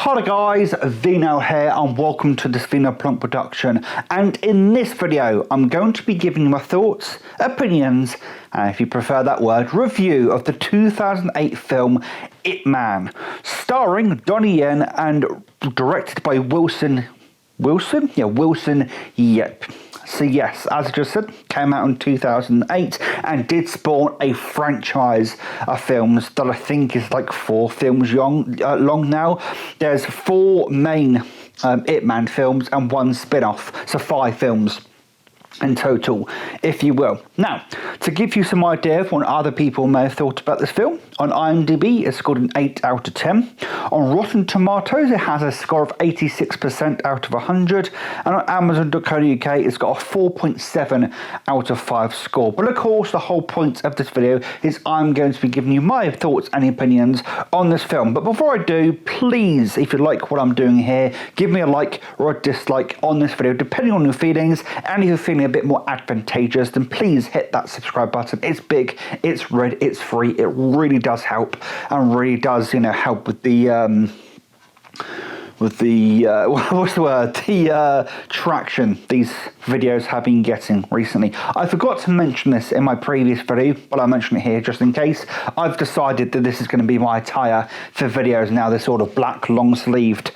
Hi guys, Vino here and welcome to this Vino Plunk production, and in this video I'm going to be giving you my thoughts, opinions, and if you prefer that word, review of the 2008 film Ip Man, starring Donnie Yen and directed by Wilson Yip. So yes, as I just said, came out in 2008 and did spawn a franchise of films that I think is like 4 films long now. There's 4 main Ip Man films and 1 spin-off, so 5 films in total, if you will. Now, to give you some idea of what other people may have thought about this film, on IMDb it's scored an 8 out of 10. On Rotten Tomatoes it has a score of 86% out of 100, and on Amazon.co.uk it's got a 4.7 out of 5 score. But of course the whole point of this video is I'm going to be giving you my thoughts and opinions on this film. But before I do, please, if you like what I'm doing here, give me a like or a dislike on this video depending on your feelings, and if you're feeling a bit more advantageous, then please hit that subscribe button. It's big, it's red, it's free. It really does help, and really does, help with the what's the word? The traction these videos have been getting recently. I forgot to mention this in my previous video, but I'll mention it here just in case. I've decided that this is going to be my attire for videos now. This sort of black long-sleeved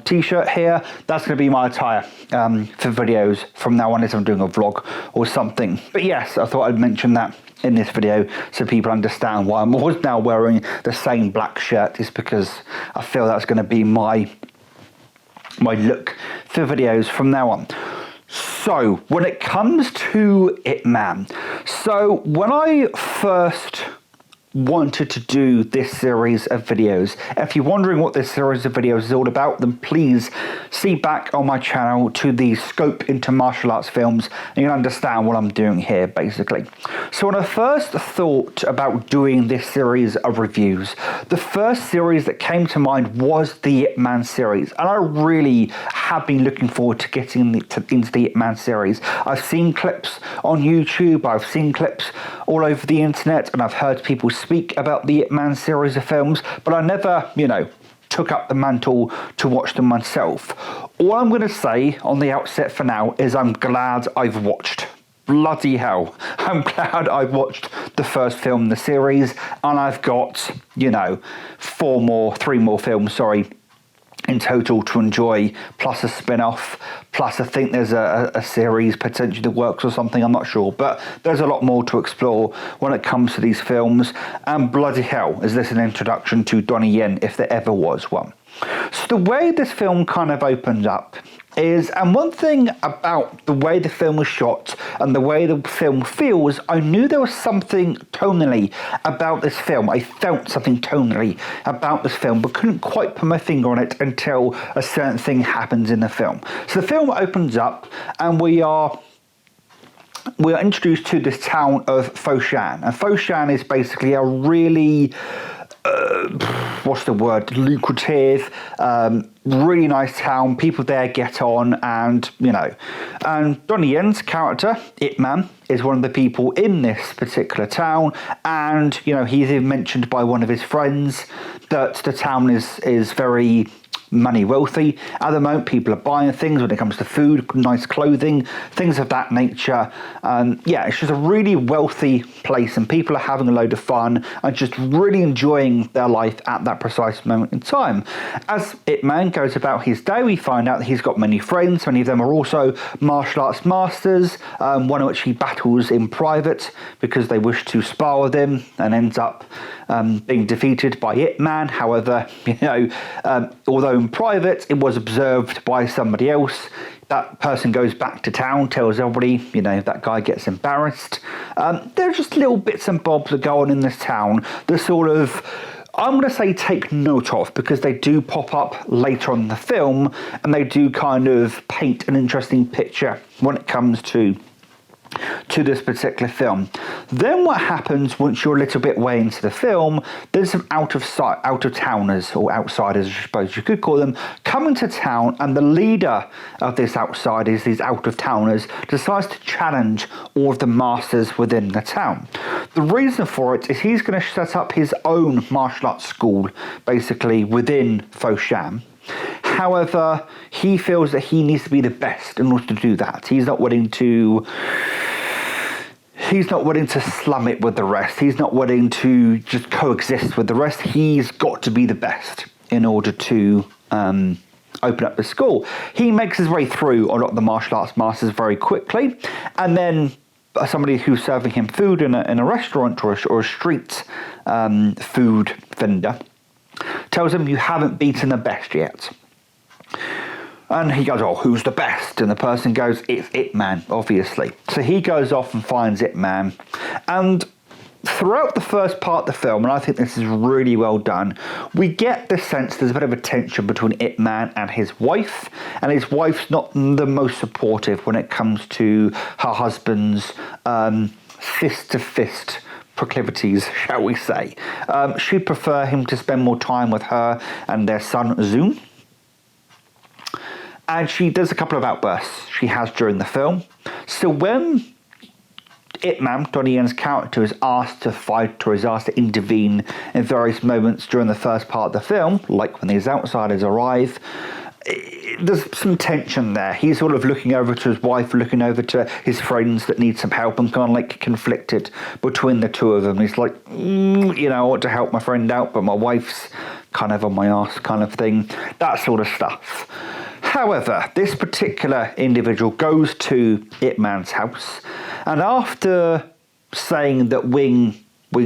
t-shirt here, that's going to be my attire for videos from now on, as I'm doing a vlog or something. But yes, I thought I'd mention that in this video so people understand why I'm always now wearing the same black shirt. Is because I feel that's going to be my look for videos from now on. So when it comes to Ip Man, so when I first wanted to do this series of videos, if you're wondering what this series of videos is all about, then please see back on my channel to the Scope into Martial Arts films and you'll understand what I'm doing here basically. So when I first thought about doing this series of reviews, the first series that came to mind was the Ip Man series, and I really have been looking forward to getting into the Ip Man series. I've seen clips on YouTube, I've seen clips all over the internet, and I've heard people speak about the Ip Man series of films, but I never, took up the mantle to watch them myself. All I'm going to say on the outset for now is I'm glad I've watched. Bloody hell, I'm glad I've watched the first film in the series, and I've got, 3 more films, in total to enjoy, plus a spin-off, plus I think there's a series potentially that works or something, I'm not sure, but there's a lot more to explore when it comes to these films. And bloody hell, is this an introduction to Donnie Yen, if there ever was one. So the way this film kind of opens up is, and one thing about the way the film was shot and the way the film feels, I knew there was something tonally about this film. I felt something tonally about this film, but couldn't quite put my finger on it until a certain thing happens in the film. So the film opens up and we are introduced to this town of Foshan. And Foshan is basically a really lucrative, really nice town. People there get on, and and Donnie Yen's character Ip Man is one of the people in this particular town, and he's even mentioned by one of his friends that the town is very money wealthy at the moment. People are buying things when it comes to food, nice clothing, things of that nature. Yeah, it's just a really wealthy place, and people are having a load of fun and just really enjoying their life at that precise moment in time. As Ip Man goes about his day, we find out that he's got many friends. Many of them are also martial arts masters, one of which he battles in private because they wish to spar with him, and ends up being defeated by Ip Man. However, although in private it was observed by somebody else, that person goes back to town, tells everybody, that guy gets embarrassed. There are just little bits and bobs that go on in this town that sort of, I'm going to say, take note of, because they do pop up later on in the film and they do kind of paint an interesting picture when it comes to this particular film. Then what happens once you're a little bit way into the film, there's some out-of-towners, or outsiders I suppose you could call them, come into town, and the leader of this outsiders, these out-of-towners, decides to challenge all of the masters within the town. The reason for it is he's going to set up his own martial arts school basically within Foshan. However, he feels that he needs to be the best in order to do that. He's not willing to slum it with the rest. He's not willing to just coexist with the rest. He's got to be the best in order to open up the school. He makes his way through a lot of the martial arts masters very quickly, and then somebody who's serving him food in a restaurant or a street food vendor tells him, "You haven't beaten the best yet." And he goes, "Oh, who's the best?" And the person goes, "It's Ip Man, obviously." So he goes off and finds Ip Man. And throughout the first part of the film, and I think this is really well done, we get the sense there's a bit of a tension between Ip Man and his wife. And his wife's not the most supportive when it comes to her husband's fist-to-fist proclivities, shall we say. She'd prefer him to spend more time with her and their son, Zoom. And she does a couple of outbursts she has during the film. So when Ip Man, Donnie Yen's character, is asked to fight or is asked to intervene in various moments during the first part of the film, like when these outsiders arrive, there's some tension there. He's sort of looking over to his wife, looking over to his friends that need some help, and kind of like conflicted between the two of them. He's like, I want to help my friend out, but my wife's kind of on my arse kind of thing. That sort of stuff. However, this particular individual goes to Ip Man's house, and after saying that Wing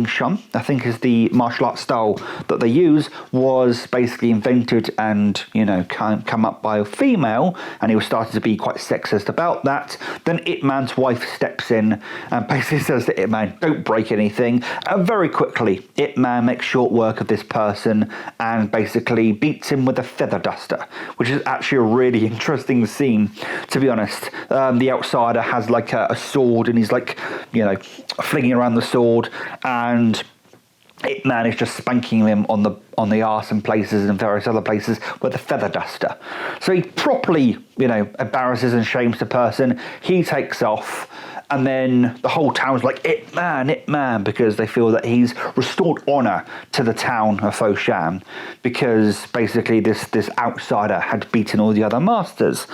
Chun, I think is the martial arts style that they use, was basically invented and, come up by a female, and he was starting to be quite sexist about that, then Ip Man's wife steps in and basically says to Ip Man, "Don't break anything." And very quickly, Ip Man makes short work of this person and basically beats him with a feather duster, which is actually a really interesting scene, to be honest. The outsider has like a sword, and he's like, flinging around the sword, and Ip Man is just spanking him on the arse and places and various other places with a feather duster. So he properly, embarrasses and shames the person. He takes off, and then the whole town's like, Ip Man, because they feel that he's restored honour to the town of Foshan, because basically this outsider had beaten all the other masters.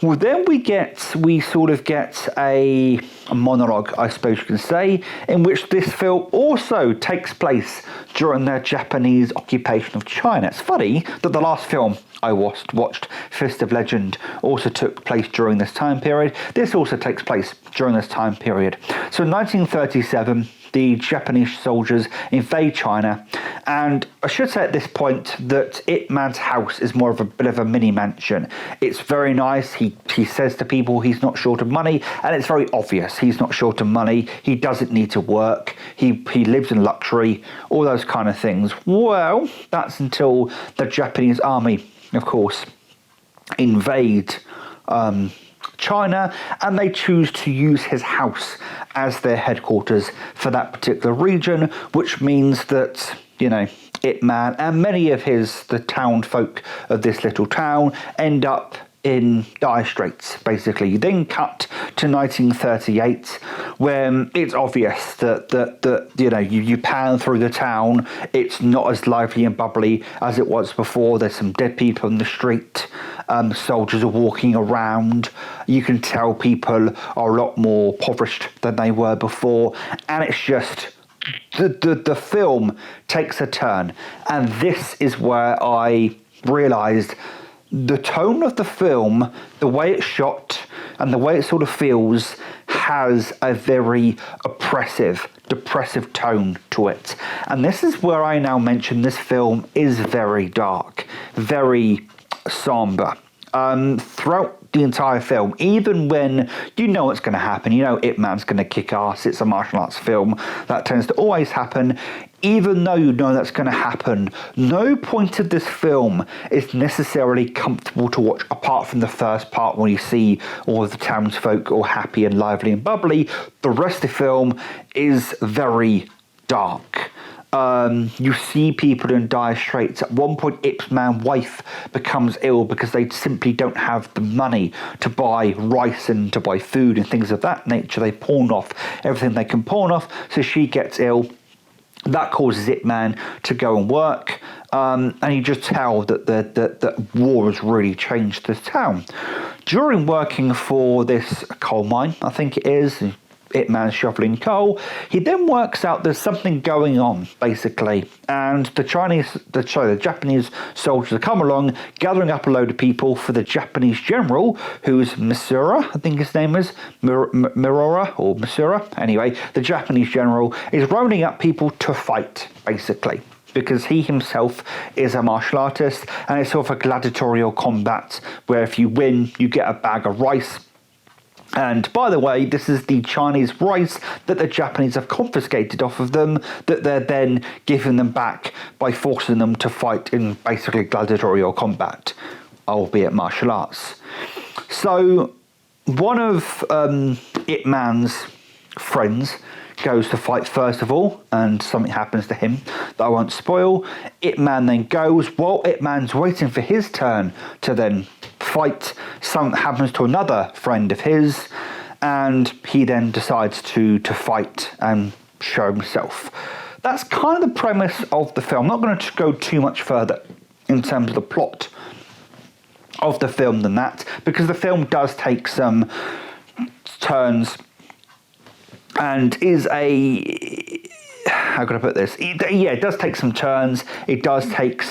Well, then we sort of get a monologue, I suppose you can say, in which this film also takes place during the Japanese occupation of China. It's funny that the last film I watched, Fist of Legend, also took place during this time period. This also takes place during this time period. So in 1937, the Japanese soldiers invade China, and I should say at this point that Ip Man's house is more of a bit of a mini mansion. It's very nice. He says to people he's not short of money, and it's very obvious he's not short of money. He doesn't need to work. He lives in luxury, all those kind of things. Well, that's until the Japanese army, of course, invade China, and they choose to use his house as their headquarters for that particular region, which means that, Ip Man and many of the town folk of this little town end up in dire straits, basically. Then cut to 1938, when it's obvious that you pan through the town, it's not as lively and bubbly as it was before. There's some dead people in the street. Soldiers are walking around. You can tell people are a lot more impoverished than they were before, and it's just the film takes a turn. And this is where I realised the tone of the film, the way it's shot and the way it sort of feels, has a very oppressive, depressive tone to it. And this is where I now mention this film is very dark, very somber. Throughout the entire film, even when you know what's going to happen, Ip Man's going to kick ass, it's a martial arts film, that tends to always happen. Even though you know that's going to happen, no point of this film is necessarily comfortable to watch, apart from the first part when you see all of the townsfolk all happy and lively and bubbly. The rest of the film is very dark. You see people in dire straits. At one point, Ip Man's wife becomes ill because they simply don't have the money to buy rice and to buy food and things of that nature. They pawn off everything they can pawn off, so she gets ill. That causes Ip Man to go and work, and you just tell that the war has really changed this town. During working for this coal mine, I think it is, Ip Man shoveling coal, he then works out there's something going on, basically, and the Japanese soldiers come along, gathering up a load of people for the Japanese general, who's Misura, I think his name is, Mirora, or Misura, anyway, the Japanese general is rounding up people to fight, basically, because he himself is a martial artist, and it's sort of a gladiatorial combat, where if you win, you get a bag of rice. And by the way, this is the Chinese rice that the Japanese have confiscated off of them, that they're then giving them back by forcing them to fight in basically gladiatorial combat, albeit martial arts. So one of Ip Man's friends goes to fight first of all, and something happens to him that I won't spoil. Ip Man then goes, while Ip Man's waiting for his turn to then fight, something happens to another friend of his, and he then decides to fight and show himself. That's kind of the premise of the film. I'm not going to go too much further in terms of the plot of the film than that, because the film does take some turns and is how can I put this? It does take some turns. It does take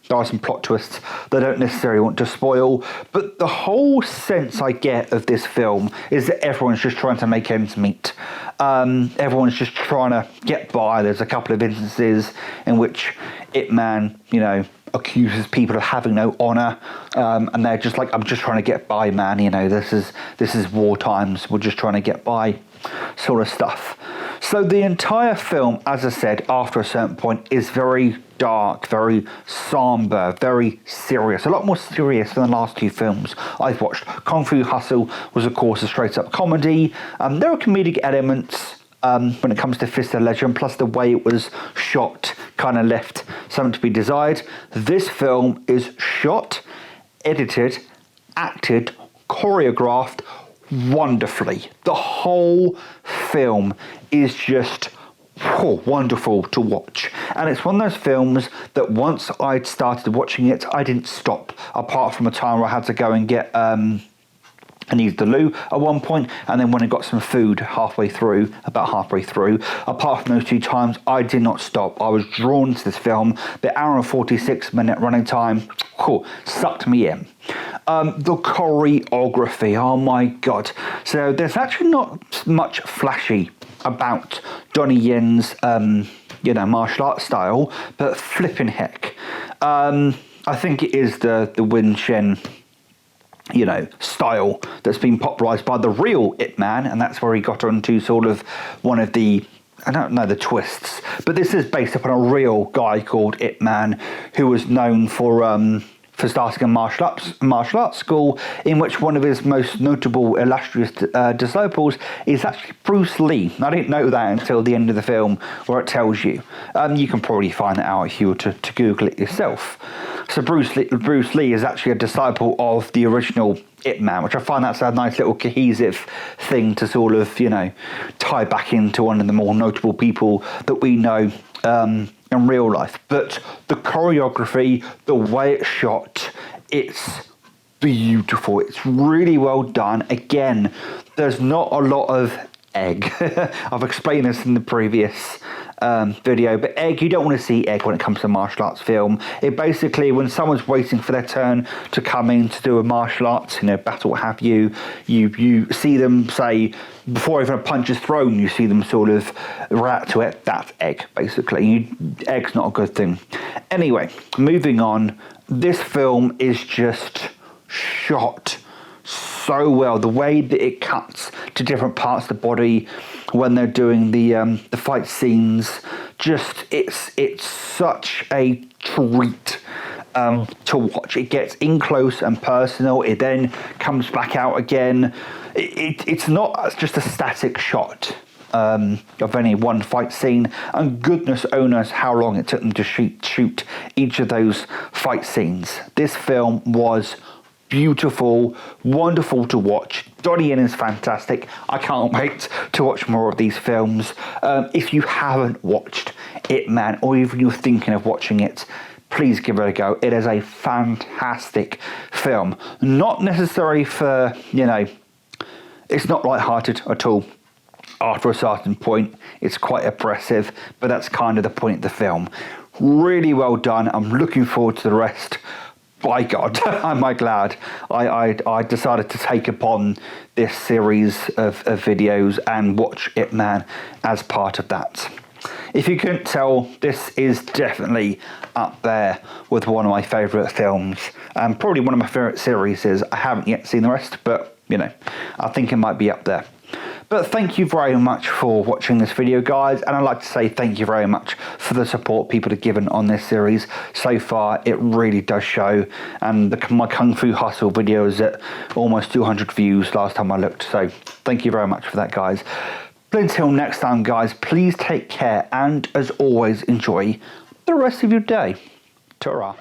there are some plot twists that I don't necessarily want to spoil, but the whole sense I get of this film is that everyone's just trying to make ends meet. Everyone's just trying to get by. There's a couple of instances in which Ip Man, accuses people of having no honour, and they're just like, I'm just trying to get by, man. This is war times. We're just trying to get by, sort of stuff. So the entire film, as I said, after a certain point, is very dark, very somber, very serious. A lot more serious than the last two films I've watched. Kung Fu Hustle was, of course, a straight-up comedy. There are comedic elements when it comes to Fist of Legend, plus the way it was shot kind of left something to be desired. This film is shot, edited, acted, choreographed wonderfully. The whole film is just wonderful to watch, and it's one of those films that once I'd started watching it, I didn't stop, apart from a time where I had to go and get I needed the loo at one point, and then when I got some food about halfway through, apart from those two times, I did not stop. I was drawn to this film. The hour and 46-minute running time sucked me in. The choreography, oh my god. So there's actually not much flashy about Donnie Yen's martial arts style, but flipping heck. I think it is the Wing Chun style that's been popularised by the real Ip Man, and that's where he got onto sort of one of the, I don't know the twists, but this is based upon a real guy called Ip Man, who was known for starting a martial arts school, in which one of his most notable, illustrious disciples is actually Bruce Lee. I didn't know that until the end of the film, where it tells you. You can probably find that out if you were to Google it yourself. So Bruce Lee is actually a disciple of the original Ip Man, which I find that's a nice little cohesive thing to sort of, tie back into one of the more notable people that we know in real life. But the choreography, the way it's shot, it's beautiful. It's really well done. Again, there's not a lot of egg. I've explained this in the previous video, but egg, you don't want to see egg when it comes to martial arts film. It basically, when someone's waiting for their turn to come in to do a martial arts, battle, what have you, you see them, say, before even a punch is thrown, you see them sort of react to it. That's egg, basically. Egg's not a good thing. Anyway, moving on. This film is just shot so well. The way that it cuts to different parts of the body when they're doing the fight scenes, just it's such a treat to watch. It gets in close and personal. It then comes back out again. It's not just a static shot of any one fight scene, and goodness knows how long it took them to shoot each of those fight scenes. This film was beautiful, wonderful to watch. Donnie Yen is fantastic. I can't wait to watch more of these films. If you haven't watched Ip Man, or even you're thinking of watching it, please give it a go. It is a fantastic film. Not necessarily for, you know, it's not light-hearted at all. After a certain point, it's quite oppressive, but that's kind of the point of the film. Really well done. I'm looking forward to the rest. By God, am I glad I decided to take upon this series of videos and watch Ip Man as part of that. If you couldn't tell, this is definitely up there with one of my favourite films, and probably one of my favourite series. I haven't yet seen the rest, but, you know, I think it might be up there. But thank you very much for watching this video, guys, and I'd like to say thank you very much for the support people have given on this series so far. It really does show, and my Kung Fu Hustle video is at almost 200 views last time I looked, so thank you very much for that, guys. But until next time, guys, please take care, and as always, enjoy the rest of your day. Ta-ra.